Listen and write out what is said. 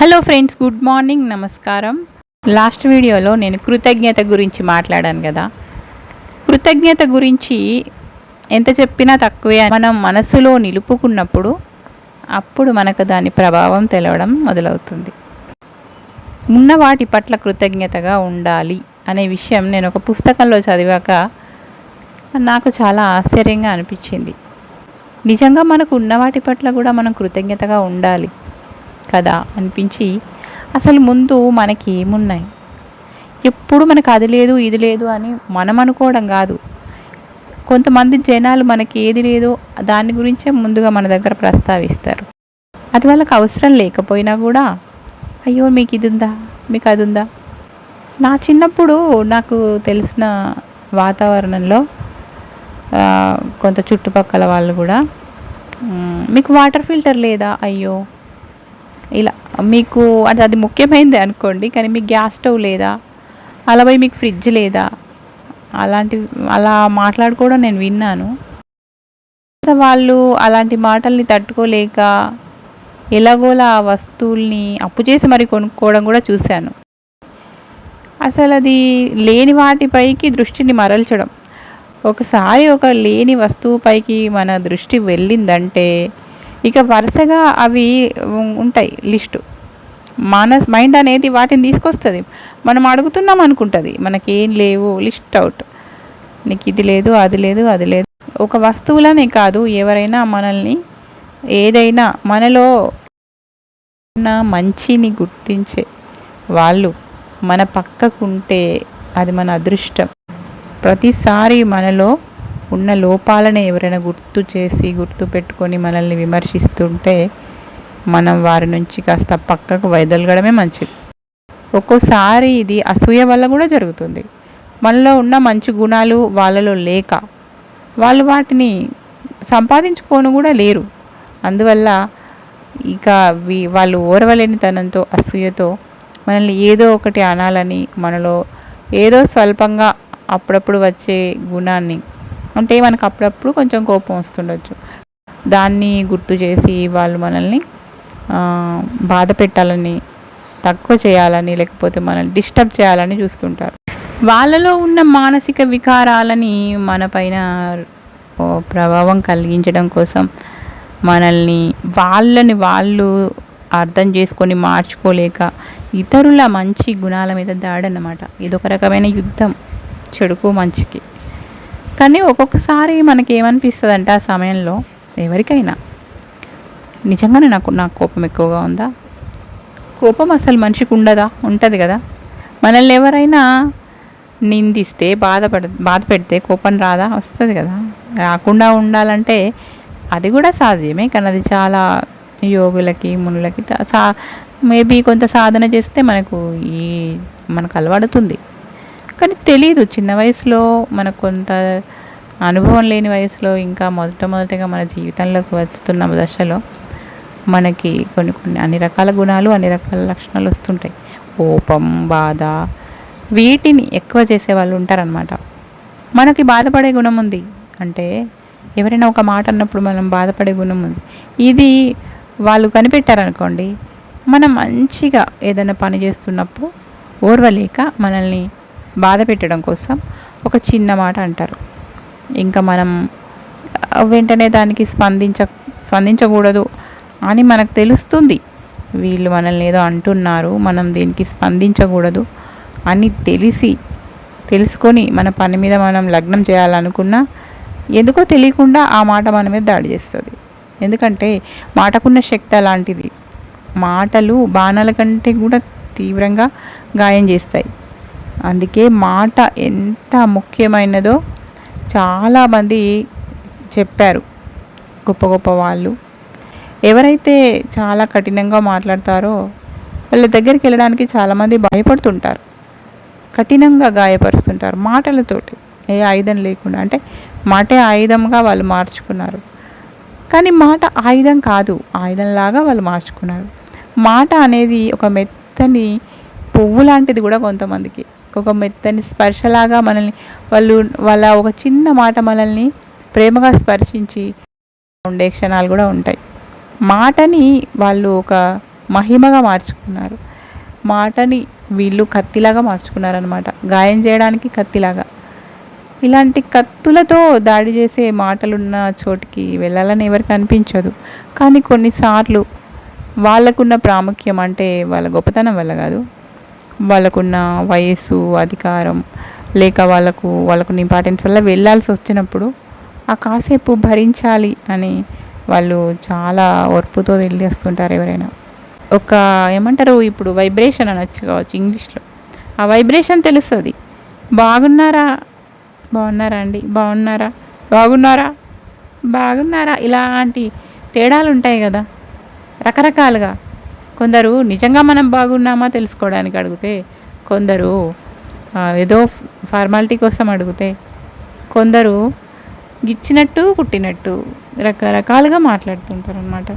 Hello friends, good morning, నమస్కారం. Last వీడియోలో నేను కృతజ్ఞత గురించి మాట్లాడాను కదా. కృతజ్ఞత గురించి ఎంత చెప్పినా తక్కువే. మనం మనసులో నిలుపుకున్నప్పుడు అప్పుడు మనకు దాని ప్రభావం తెలవడం మొదలవుతుంది. ఉన్న వాటి పట్ల కృతజ్ఞతగా ఉండాలి అనే విషయం నేను ఒక పుస్తకంలో చదివాక నాకు చాలా ఆశ్చర్యంగా అనిపించింది. నిజంగా మనకు ఉన్న వాటి పట్ల కూడా మనం కృతజ్ఞతగా ఉండాలి కదా అనిపించి, అసలు ముందు మనకి ఏమున్నాయి, ఎప్పుడు మనకు అది లేదు ఇది లేదు అని మనం అనుకోవడం కాదు. కొంతమంది జనాలు మనకి ఏది లేదో దాని గురించే ముందుగా మన దగ్గర ప్రస్తావిస్తారు. అది వాళ్ళకి అవసరం లేకపోయినా కూడా, అయ్యో మీకు ఇది ఉందా, మీకు అది ఉందా. నా చిన్నప్పుడు నాకు తెలిసిన వాతావరణంలో కొంత చుట్టుపక్కల వాళ్ళు కూడా, మీకు వాటర్ ఫిల్టర్ లేదా, అయ్యో ఇలా, మీకు అది ముఖ్యమైనది అనుకోండి, కానీ మీకు గ్యాస్ స్టవ్ లేదా, అలా పోయి మీకు ఫ్రిడ్జ్ లేదా, అలా మాట్లాడుకోవడం నేను విన్నాను. వాళ్ళు అలాంటి మాటల్ని తట్టుకోలేక ఎలాగోలా ఆ వస్తువుల్ని అప్పు చేసి మరి కొనుక్కోవడం కూడా చూశాను. అసలు అది లేని వాటిపైకి దృష్టిని మరల్చడం. ఒకసారి ఒక లేని వస్తువుపైకి మన దృష్టి వెళ్ళిందంటే ఇక వరుసగా అవి ఉంటాయి లిస్టు. మైండ్ అనేది వాటిని తీసుకొస్తుంది. మనం అడుగుతున్నాం అనుకుంటుంది, మనకేం లేవు, లిస్ట్ అవుట్, నీకు ఇది లేదు అది లేదు అది లేదు. ఒక వస్తువులనే కాదు, ఎవరైనా మనల్ని ఏదైనా మనలో ఉన్న మంచిని గుర్తించే వాళ్ళు మన పక్కకుంటే అది మన అదృష్టం. ప్రతిసారి మనలో ఉన్న లోపాలను ఎవరైనా గుర్తు పెట్టుకొని మనల్ని విమర్శిస్తుంటే మనం వారి నుంచి కాస్త పక్కకు వైదొలగడమే మంచిది. ఒక్కోసారి ఇది అసూయ వల్ల కూడా జరుగుతుంది. మనలో ఉన్న మంచి గుణాలు వాళ్ళలో లేక వాళ్ళు వాటిని సంపాదించుకోను కూడా లేరు. అందువల్ల ఇక వాళ్ళు ఓర్వలేనితనంతో, అసూయతో మనల్ని ఏదో ఒకటి అనాలని, మనలో ఏదో స్వల్పంగా అప్పుడప్పుడు వచ్చే గుణాన్ని, అంటే మనకు అప్పుడప్పుడు కొంచెం కోపం వస్తుండొచ్చు, దాన్ని గుర్తు చేసి వాళ్ళు మనల్ని బాధ పెట్టాలని, తక్కువ చేయాలని, లేకపోతే మనల్ని డిస్టర్బ్ చేయాలని చూస్తుంటారు. వాళ్ళలో ఉన్న మానసిక వికారాలని మన పైన ప్రభావం కలిగించడం కోసం వాళ్ళని వాళ్ళు అర్థం చేసుకొని మార్చుకోలేక ఇతరుల మంచి గుణాల మీద దాడన్నమాట. ఇదొక రకమైన యుద్ధం, చెడుకు మంచికి. కానీ ఒక్కొక్కసారి మనకి ఏమనిపిస్తుంది అంటే, ఆ సమయంలో ఎవరికైనా నిజంగానే నాకు కోపం ఎక్కువగా ఉందా, కోపం అసలు మనిషికి ఉండదా, ఉంటుంది కదా. మనల్ని ఎవరైనా నిందిస్తే, బాధ పెడితే కోపం రాదా, వస్తుంది కదా. రాకుండా ఉండాలంటే అది కూడా సాధ్యమే, కానీ అది చాలా యోగులకి, మునులకి మేబీ కొంత సాధన చేస్తే మనకు అలవాడుతుంది. కానీ తెలీదు, చిన్న వయసులో మనకు కొంత అనుభవం లేని వయసులో, ఇంకా మొదటగా మన జీవితంలోకి వస్తున్న దశలో మనకి కొన్ని అన్ని రకాల గుణాలు, అన్ని రకాల లక్షణాలు వస్తుంటాయి. కోపం, బాధ, వీటిని ఎక్కువ చేసే వాళ్ళు ఉంటారనమాట. మనకి బాధపడే గుణం ఉంది అంటే, ఎవరైనా ఒక మాట అన్నప్పుడు మనం బాధపడే గుణం ఉంది. ఇది వాళ్ళు కనిపెట్టారనుకోండి, మనం మంచిగా ఏదైనా పని చేస్తున్నప్పుడు ఓర్వలేక మనల్ని బాధ పెట్టడం కోసం ఒక చిన్న మాట అంటారు. ఇంకా మనం వెంటనే దానికి స్పందించకూడదు అని మనకు తెలుస్తుంది. వీళ్ళు మనల్ని ఏదో అంటున్నారు, మనం దీనికి స్పందించకూడదు అని తెలుసుకొని మన పని మీద మనం లగ్నం చేయాలనుకున్నా ఎందుకో తెలియకుండా ఆ మాట మన మీద దాడి చేస్తుంది. ఎందుకంటే మాటకున్న శక్తి అలాంటిది. మాటలు బాణాల కంటే కూడా తీవ్రంగా గాయం చేస్తాయి. అందుకే మాట ఎంత ముఖ్యమైనదో చాలామంది చెప్పారు, గొప్ప గొప్ప వాళ్ళు. ఎవరైతే చాలా కఠినంగా మాట్లాడతారో వాళ్ళ దగ్గరికి వెళ్ళడానికి చాలామంది భయపడుతుంటారు, కఠినంగా గాయపరుస్తుంటారు మాటలతోటి, ఏ ఆయుధం లేకుండా. అంటే మాటే ఆయుధంగా వాళ్ళు మార్చుకున్నారు, కానీ మాట ఆయుధం కాదు, ఆయుధంలాగా వాళ్ళు మార్చుకున్నారు. మాట అనేది ఒక మెత్తని పువ్వు లాంటిది కూడా కొంతమందికి, ఒక మెత్తని స్పర్శలాగా మనల్ని వాళ్ళ ఒక చిన్న మాట మనల్ని ప్రేమగా స్పర్శించి ఉండే క్షణాలు కూడా ఉంటాయి. మాటని వాళ్ళు ఒక మహిమగా మార్చుకున్నారు. మాటని వీళ్ళు కత్తిలాగా మార్చుకున్నారనమాట, గాయం చేయడానికి కత్తిలాగా. ఇలాంటి కత్తులతో దాడి చేసే మాటలున్న చోటికి వెళ్ళాలని ఎవరికి అనిపించదు. కానీ కొన్నిసార్లు వాళ్ళకున్న ప్రాముఖ్యం అంటే వాళ్ళ గొప్పతనం వల్ల కాదు, వాళ్ళకున్న వయస్సు, అధికారం, లేక వాళ్ళకున్న ఇంపార్టెన్స్ వల్ల వెళ్ళాల్సి వచ్చినప్పుడు ఆ కాసేపు భరించాలి అని వాళ్ళు చాలా ఓర్పుతో వెళ్ళి వస్తుంటారు ఎవరైనా. ఒక ఏమంటారు ఇప్పుడు వైబ్రేషన్ అనొచ్చు కావచ్చు ఇంగ్లీష్లో. ఆ వైబ్రేషన్ తెలుస్తుంది. బాగున్నారా, బాగున్నారా అండి, బాగున్నారా, బాగున్నారా, బాగున్నారా, ఇలాంటి తేడాలు ఉంటాయి కదా రకరకాలుగా. కొందరు నిజంగా మనం బాగున్నామా తెలుసుకోవడానికి అడిగితే, కొందరు ఏదో ఫార్మాలిటీ కోసం అడిగితే, కొందరు గిచ్చినట్టు కుట్టినట్టు రకరకాలుగా మాట్లాడుతుంటారు అన్నమాట.